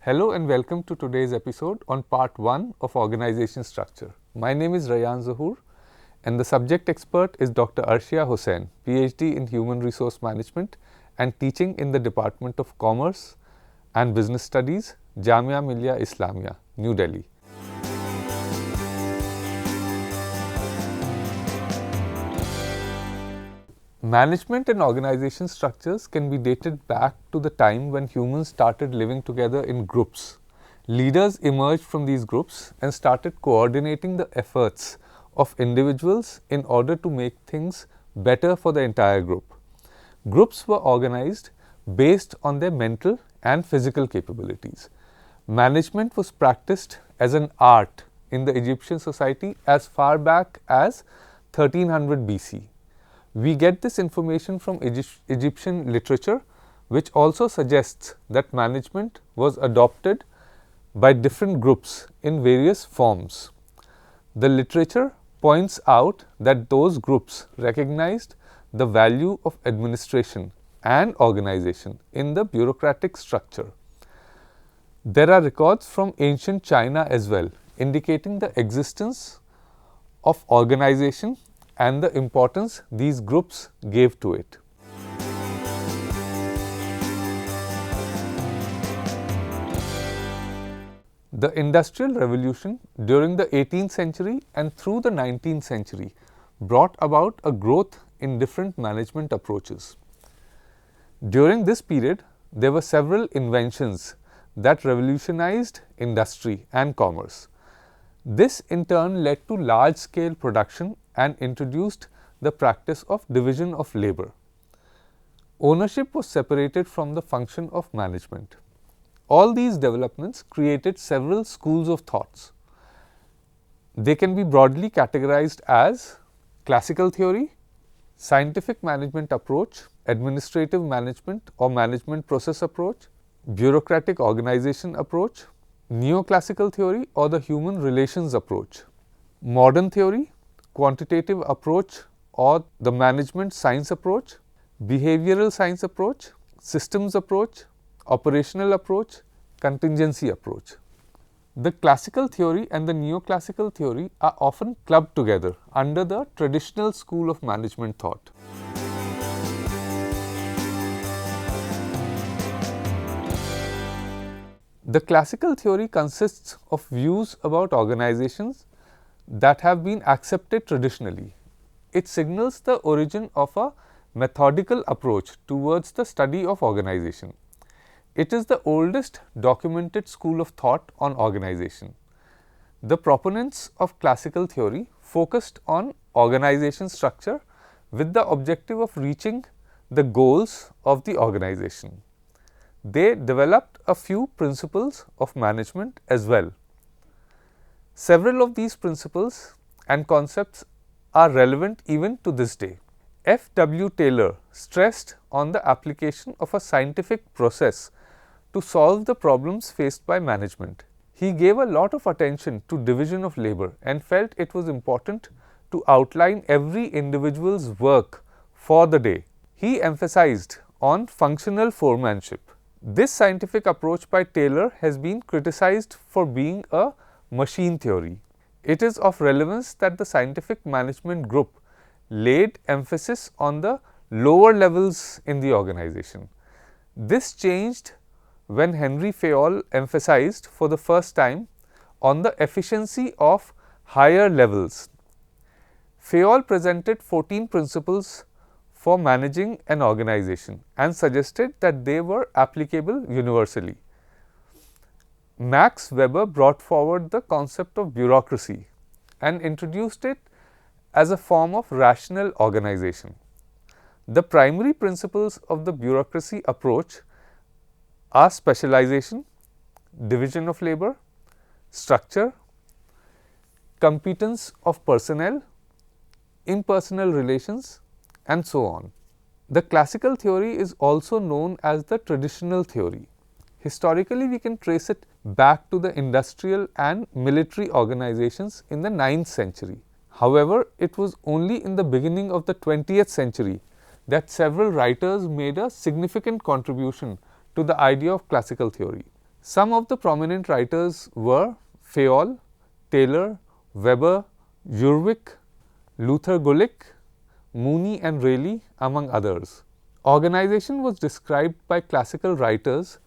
Hello and welcome to today's episode on part 1 of organization structure. My name is Rayan Zahoor and the subject expert is Dr. Arshia Hussain, PhD in Human Resource Management and teaching in the Department of Commerce and Business Studies, Jamia Millia Islamia, New Delhi. Management and organization structures can be dated back to the time when humans started living together in groups. Leaders emerged from these groups and started coordinating the efforts of individuals in order to make things better for the entire group. Groups were organized based on their mental and physical capabilities. Management was practiced as an art in the Egyptian society as far back as 1300 BC. We get this information from Egyptian literature, which also suggests that management was adopted by different groups in various forms. The literature points out that those groups recognized the value of administration and organization in the bureaucratic structure. There are records from ancient China as well, indicating the existence of organization and the importance these groups gave to it. The Industrial Revolution during the 18th century and through the 19th century brought about a growth in different management approaches. During this period, there were several inventions that revolutionized industry and commerce. This in turn led to large-scale production and introduced the practice of division of labor. Ownership was separated from the function of management. All these developments created several schools of thoughts. They can be broadly categorized as classical theory, scientific management approach, administrative management or management process approach, bureaucratic organization approach, neoclassical theory or the human relations approach, modern theory, quantitative approach or the management science approach, behavioral science approach, systems approach, operational approach, contingency approach. The classical theory and the neoclassical theory are often clubbed together under the traditional school of management thought. The classical theory consists of views about organizations that have been accepted traditionally. It signals the origin of a methodical approach towards the study of organization. It is the oldest documented school of thought on organization. The proponents of classical theory focused on organization structure with the objective of reaching the goals of the organization. They developed a few principles of management as well. Several of these principles and concepts are relevant even to this day. F. W. Taylor stressed on the application of a scientific process to solve the problems faced by management. He gave a lot of attention to division of labor and felt it was important to outline every individual's work for the day. He emphasized on functional foremanship. This scientific approach by Taylor has been criticized for being a machine theory. It is of relevance that the scientific management group laid emphasis on the lower levels in the organization. This changed when Henry Fayol emphasized for the first time on the efficiency of higher levels. Fayol presented 14 principles for managing an organization and suggested that they were applicable universally. Max Weber brought forward the concept of bureaucracy and introduced it as a form of rational organization. The primary principles of the bureaucracy approach are specialization, division of labor, structure, competence of personnel, impersonal relations, and so on. The classical theory is also known as the traditional theory. Historically, we can trace it back to the industrial and military organizations in the 9th century. However, it was only in the beginning of the 20th century that several writers made a significant contribution to the idea of classical theory. Some of the prominent writers were Fayol, Taylor, Weber, Urwick, Luther Gulick, Mooney and Rayleigh, among others. Organization was described by classical writers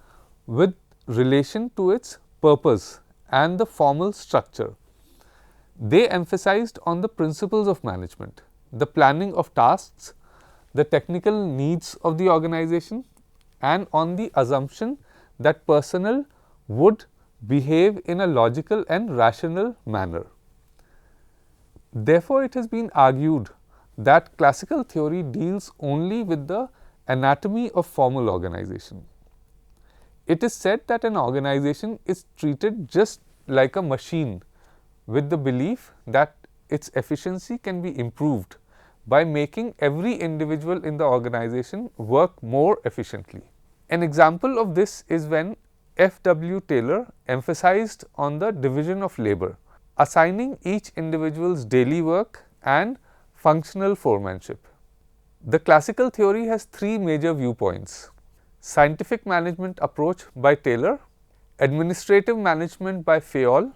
with relation to its purpose and the formal structure. They emphasized on the principles of management, the planning of tasks, the technical needs of the organization, and on the assumption that personnel would behave in a logical and rational manner. Therefore, it has been argued that classical theory deals only with the anatomy of formal organization. It is said that an organization is treated just like a machine, with the belief that its efficiency can be improved by making every individual in the organization work more efficiently. An example of this is when F.W. Taylor emphasized on the division of labor, assigning each individual's daily work and functional foremanship. The classical theory has three major viewpoints: scientific management approach by Taylor, administrative management by Fayol,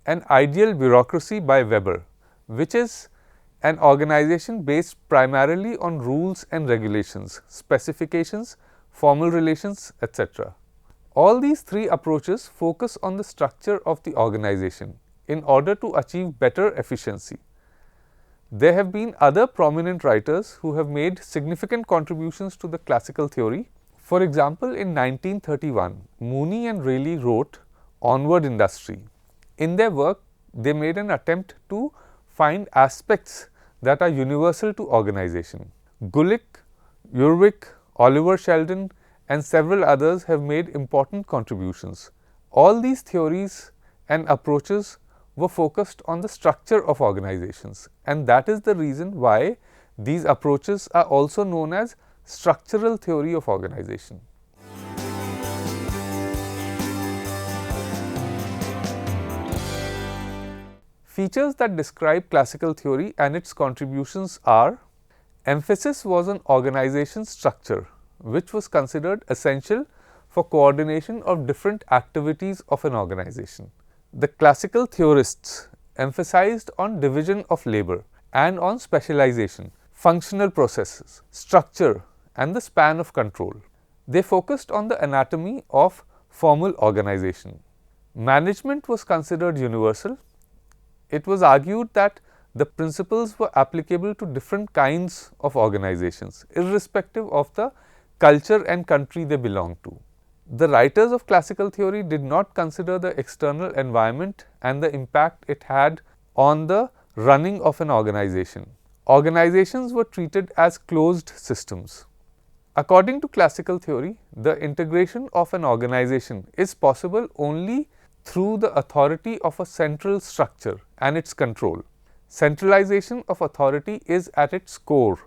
and ideal bureaucracy by Weber, which is an organization based primarily on rules and regulations, specifications, formal relations, etc. All these three approaches focus on the structure of the organization in order to achieve better efficiency. There have been other prominent writers who have made significant contributions to the classical theory. For example, in 1931, Mooney and Rayleigh wrote Onward Industry. In their work, they made an attempt to find aspects that are universal to organization. Gulick, Urwick, Oliver Sheldon, and several others have made important contributions. All these theories and approaches were focused on the structure of organizations, and that is the reason why these approaches are also known as structural theory of organization. Features that describe classical theory and its contributions are: emphasis was on organization structure, which was considered essential for coordination of different activities of an organization. The classical theorists emphasized on division of labor and on specialization, functional processes, structure, and the span of control. They focused on the anatomy of formal organization. Management was considered universal. It was argued that the principles were applicable to different kinds of organizations, irrespective of the culture and country they belonged to. The writers of classical theory did not consider the external environment and the impact it had on the running of an organization. Organizations were treated as closed systems. According to classical theory, the integration of an organization is possible only through the authority of a central structure and its control. Centralization of authority is at its core.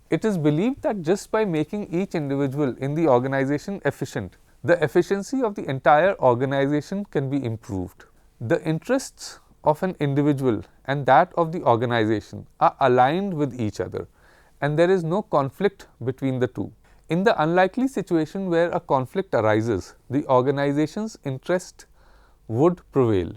It is believed that just by making each individual in the organization efficient, the efficiency of the entire organization can be improved. The interests of an individual and that of the organization are aligned with each other, and there is no conflict between the two. In the unlikely situation where a conflict arises, the organization's interest would prevail.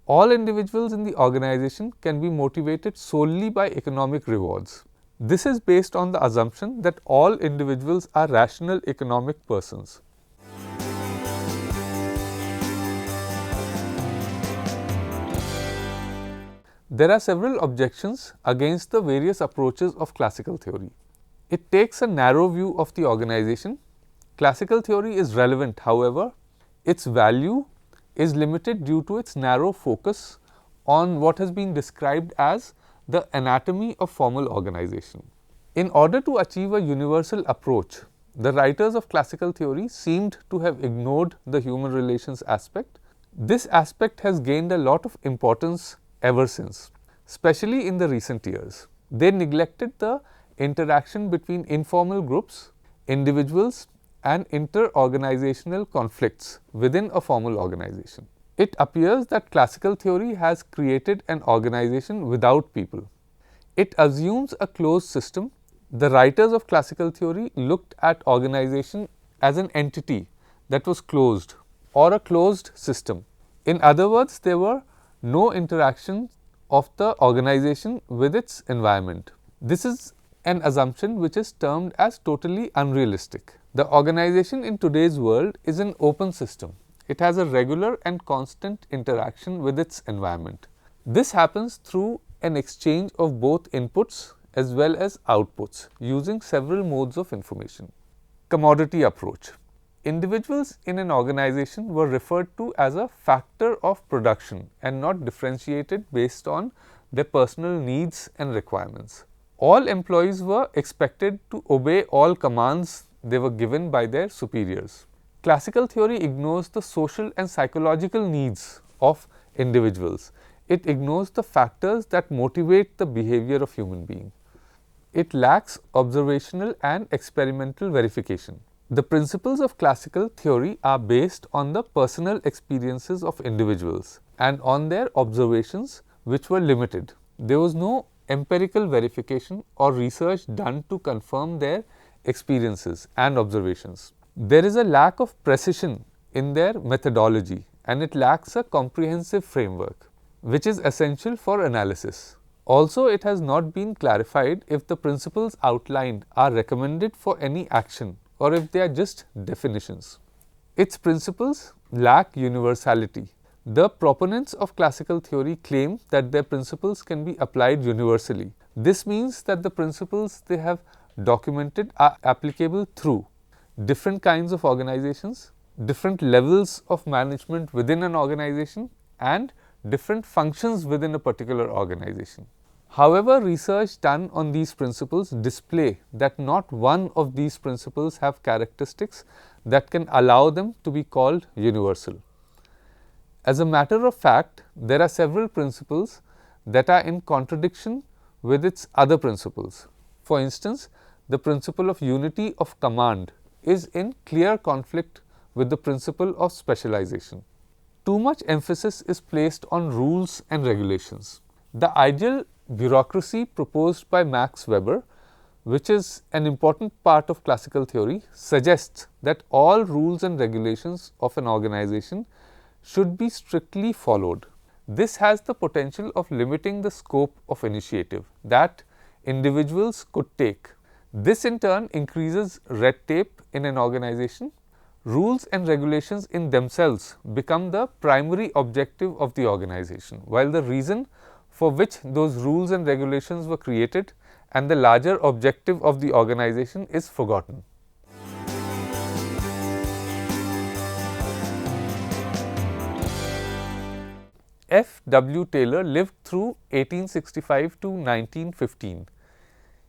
All individuals in the organization can be motivated solely by economic rewards. This is based on the assumption that all individuals are rational economic persons. There are several objections against the various approaches of classical theory. It takes a narrow view of the organization. Classical theory is relevant, however, its value is limited due to its narrow focus on what has been described as the anatomy of formal organization. In order to achieve a universal approach, the writers of classical theory seemed to have ignored the human relations aspect. This aspect has gained a lot of importance ever since, especially in the recent years. They neglected the interaction between informal groups, individuals, and inter-organizational conflicts within a formal organization. It appears that classical theory has created an organization without people. It assumes a closed system. The writers of classical theory looked at organization as an entity that was closed or a closed system. In other words, there were no interaction of the organization with its environment. This is an assumption which is termed as totally unrealistic. The organization in today's world is an open system. It has a regular and constant interaction with its environment. This happens through an exchange of both inputs as well as outputs using several modes of information. Commodity approach. Individuals in an organization were referred to as a factor of production and not differentiated based on their personal needs and requirements. All employees were expected to obey all commands they were given by their superiors. Classical theory ignores the social and psychological needs of individuals. It ignores the factors that motivate the behavior of human beings. It lacks observational and experimental verification. The principles of classical theory are based on the personal experiences of individuals and on their observations, which were limited. There was no empirical verification or research done to confirm their experiences and observations. There is a lack of precision in their methodology, and it lacks a comprehensive framework, which is essential for analysis. Also, it has not been clarified if the principles outlined are recommended for any action or if they are just definitions. Its principles lack universality. The proponents of classical theory claim that their principles can be applied universally. This means that the principles they have documented are applicable through different kinds of organizations, different levels of management within an organization, and different functions within a particular organization. However, research done on these principles display that not one of these principles have characteristics that can allow them to be called universal. As a matter of fact, there are several principles that are in contradiction with its other principles. For instance, the principle of unity of command is in clear conflict with the principle of specialization. Too much emphasis is placed on rules and regulations. The ideal bureaucracy proposed by Max Weber, which is an important part of classical theory, suggests that all rules and regulations of an organization should be strictly followed. This has the potential of limiting the scope of initiative that individuals could take. This in turn increases red tape in an organization. Rules and regulations in themselves become the primary objective of the organization, while the reason for which those rules and regulations were created and the larger objective of the organization is forgotten. F. W. Taylor lived through 1865 to 1915.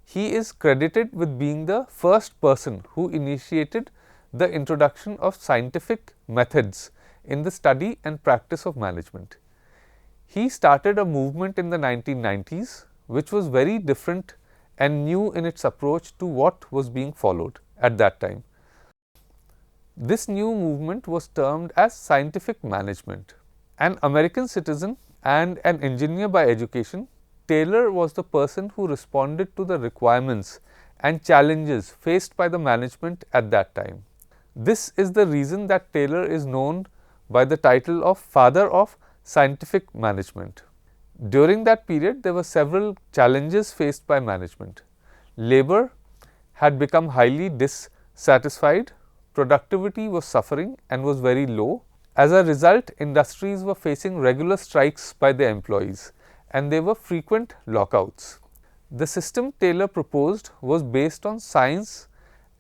He is credited with being the first person who initiated the introduction of scientific methods in the study and practice of management. He started a movement in the 1990s which was very different and new in its approach to what was being followed at that time. This new movement was termed as scientific management. An American citizen and an engineer by education, Taylor was the person who responded to the requirements and challenges faced by the management at that time. This is the reason that Taylor is known by the title of Father of Scientific Management. During that period, there were several challenges faced by management. Labor had become highly dissatisfied, productivity was suffering and was very low. As a result, industries were facing regular strikes by their employees and there were frequent lockouts. The system Taylor proposed was based on science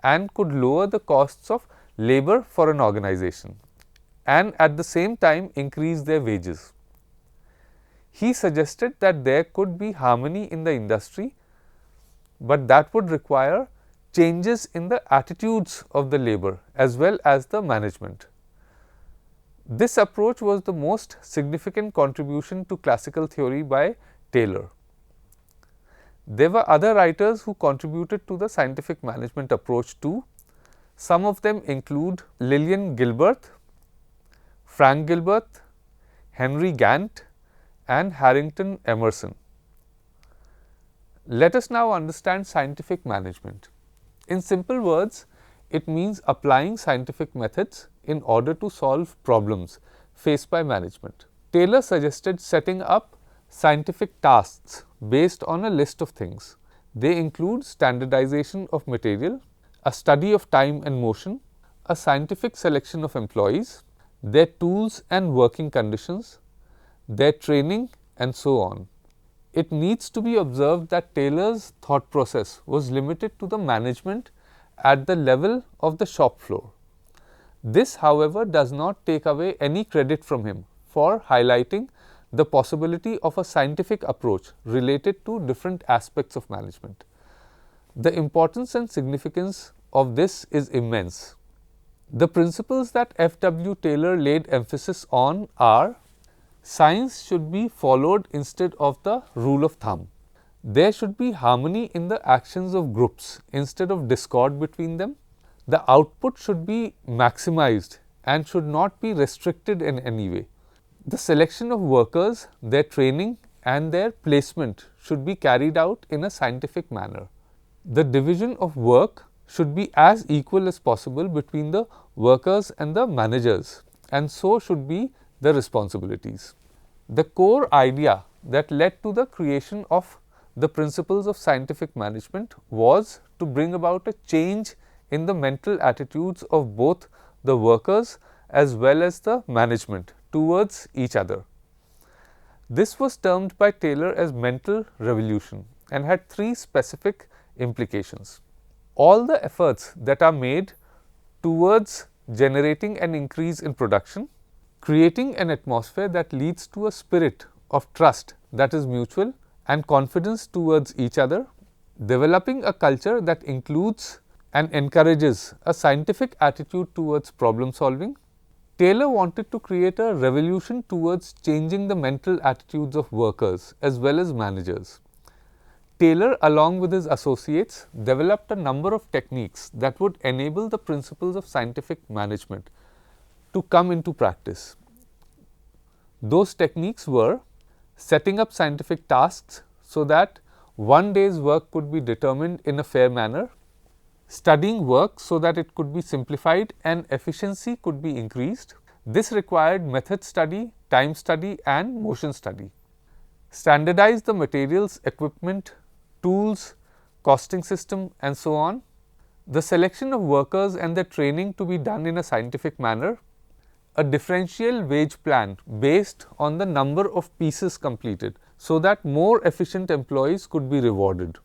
and could lower the costs of labor for an organization and at the same time increase their wages. He suggested that there could be harmony in the industry, but that would require changes in the attitudes of the labor as well as the management. This approach was the most significant contribution to classical theory by Taylor. There were other writers who contributed to the scientific management approach too. Some of them include Lillian Gilbert, Frank Gilbert, Henry Gantt and Harrington Emerson. Let us now understand scientific management. In simple words, it means applying scientific methods in order to solve problems faced by management. Taylor suggested setting up scientific tasks based on a list of things. They include standardization of material, a study of time and motion, a scientific selection of employees, their tools and working conditions, their training and so on. It needs to be observed that Taylor's thought process was limited to the management at the level of the shop floor. This, however, does not take away any credit from him for highlighting the possibility of a scientific approach related to different aspects of management. The importance and significance of this is immense. The principles that F.W. Taylor laid emphasis on are: science should be followed instead of the rule of thumb. There should be harmony in the actions of groups instead of discord between them. The output should be maximized and should not be restricted in any way. The selection of workers, their training and their placement should be carried out in a scientific manner. The division of work should be as equal as possible between the workers and the managers, and so should be the responsibilities. The core idea that led to the creation of the principles of scientific management was to bring about a change in the mental attitudes of both the workers as well as the management towards each other. This was termed by Taylor as mental revolution and had three specific implications. All the efforts that are made towards generating an increase in production, creating an atmosphere that leads to a spirit of trust that is mutual and confidence towards each other, developing a culture that includes and encourages a scientific attitude towards problem solving. Taylor wanted to create a revolution towards changing the mental attitudes of workers as well as managers. Taylor, along with his associates, developed a number of techniques that would enable the principles of scientific management to come into practice. Those techniques were setting up scientific tasks so that one day's work could be determined in a fair manner, studying work so that it could be simplified and efficiency could be increased. This required method study, time study and motion study. Standardize the materials, equipment, tools, costing system and so on. The selection of workers and their training to be done in a scientific manner. A differential wage plan based on the number of pieces completed so that more efficient employees could be rewarded.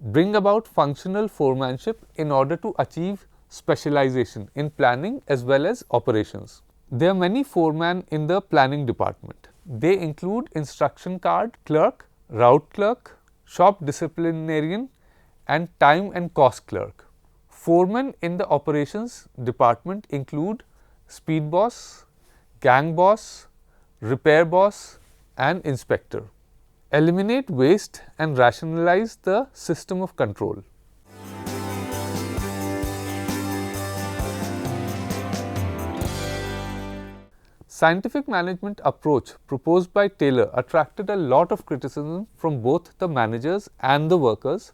Bring about functional foremanship in order to achieve specialization in planning as well as operations. There are many foremen in the planning department. They include instruction card clerk, route clerk, shop disciplinarian and time and cost clerk. Foremen in the operations department include speed boss, gang boss, repair boss and inspector. Eliminate waste and rationalize the system of control. Scientific management approach proposed by Taylor attracted a lot of criticism from both the managers and the workers.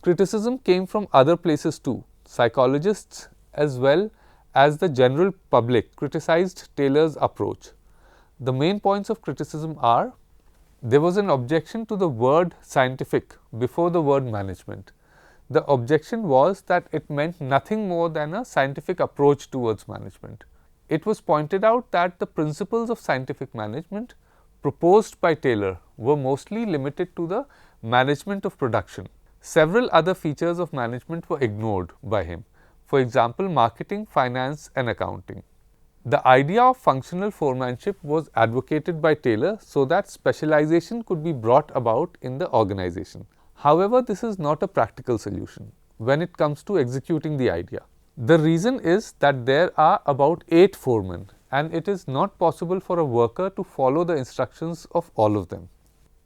Criticism came from other places too. Psychologists as well as the general public criticized Taylor's approach. The main points of criticism are: there was an objection to the word scientific before the word management. The objection was that it meant nothing more than a scientific approach towards management. It was pointed out that the principles of scientific management proposed by Taylor were mostly limited to the management of production. Several other features of management were ignored by him, for example, marketing, finance, and accounting. The idea of functional foremanship was advocated by Taylor so that specialization could be brought about in the organization. However, this is not a practical solution when it comes to executing the idea. The reason is that there are about 8 foremen and it is not possible for a worker to follow the instructions of all of them.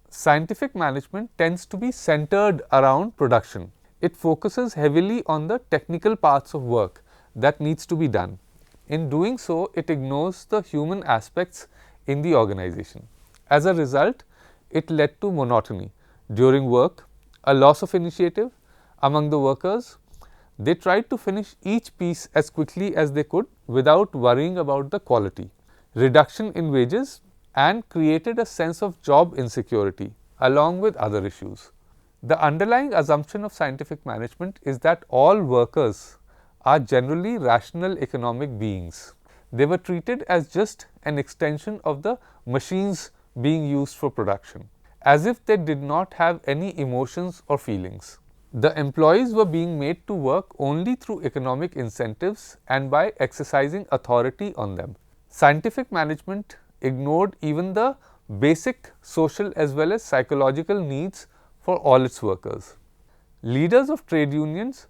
Scientific management tends to be centered around production. It focuses heavily on the technical parts of work that needs to be done. In doing so, it ignores the human aspects in the organization. As a result, it led to monotony during work, a loss of initiative among the workers. They tried to finish each piece as quickly as they could without worrying about the quality, reduction in wages, and created a sense of job insecurity along with other issues. The underlying assumption of scientific management is that all workers are generally rational economic beings. They were treated as just an extension of the machines being used for production, as if they did not have any emotions or feelings. The employees were being made to work only through economic incentives and by exercising authority on them. Scientific management ignored even the basic social as well as psychological needs for all its workers. Leaders of trade unions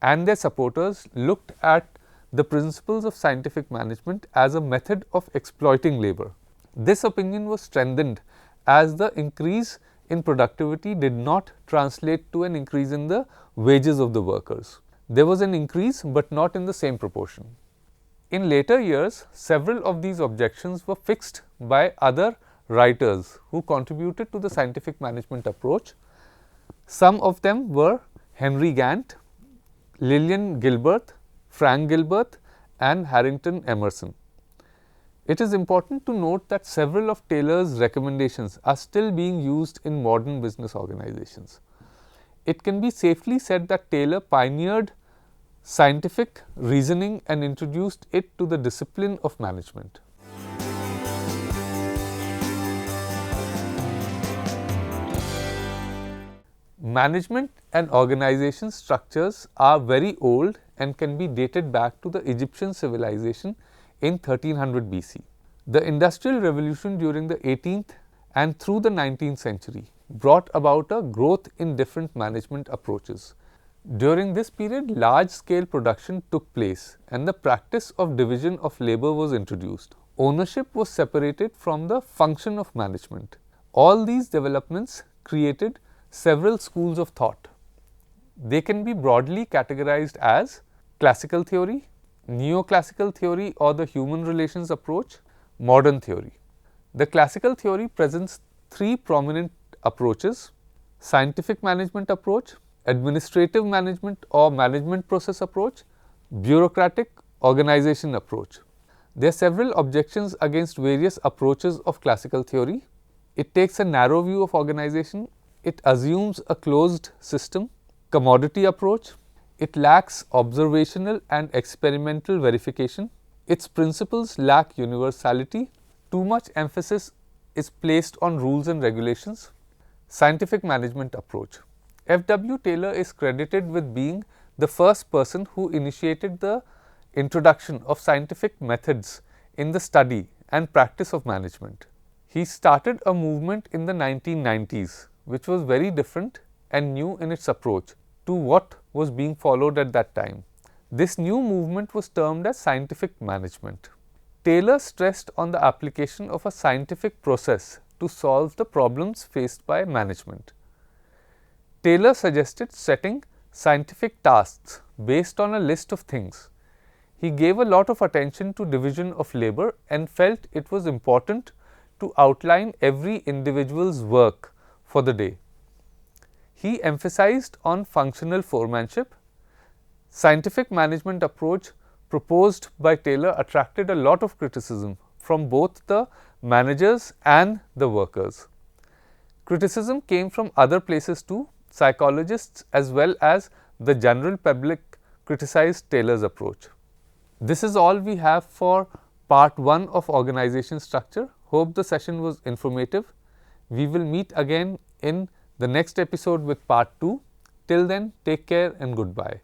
and their supporters looked at the principles of scientific management as a method of exploiting labor. This opinion was strengthened as the increase in productivity did not translate to an increase in the wages of the workers. There was an increase, but not in the same proportion. In later years, several of these objections were fixed by other writers who contributed to the scientific management approach. Some of them were Henry Gantt, Lillian Gilbert, Frank Gilbert, and Harrington Emerson. It is important to note that several of Taylor's recommendations are still being used in modern business organizations. It can be safely said that Taylor pioneered scientific reasoning and introduced it to the discipline of management. Management and organization structures are very old and can be dated back to the Egyptian civilization in 1300 BC. The Industrial Revolution during the 18th and through the 19th century brought about a growth in different management approaches. During this period, large-scale production took place and the practice of division of labor was introduced. Ownership was separated from the function of management. All these developments created several schools of thought. They can be broadly categorized as classical theory, neoclassical theory or the human relations approach, modern theory. The classical theory presents 3 prominent approaches: scientific management approach, administrative management or management process approach, bureaucratic organization approach. There are several objections against various approaches of classical theory. It takes a narrow view of organization. It assumes a closed system. Commodity approach. It lacks observational and experimental verification. Its principles lack universality. Too much emphasis is placed on rules and regulations. Scientific management approach. F.W. Taylor is credited with being the first person who initiated the introduction of scientific methods in the study and practice of management. He started a movement in the 1990s which was very different and new in its approach to what was being followed at that time. This new movement was termed as scientific management. Taylor stressed on the application of a scientific process to solve the problems faced by management. Taylor suggested setting scientific tasks based on a list of things. He gave a lot of attention to division of labor and felt it was important to outline every individual's work for the day. He emphasized on functional foremanship. Scientific management approach proposed by Taylor attracted a lot of criticism from both the managers and the workers. Criticism came from other places too, psychologists as well as the general public criticized Taylor's approach. This is all we have for part 1 of organization structure. Hope the session was informative. We will meet again in the next episode with part 2. Till then, take care and goodbye.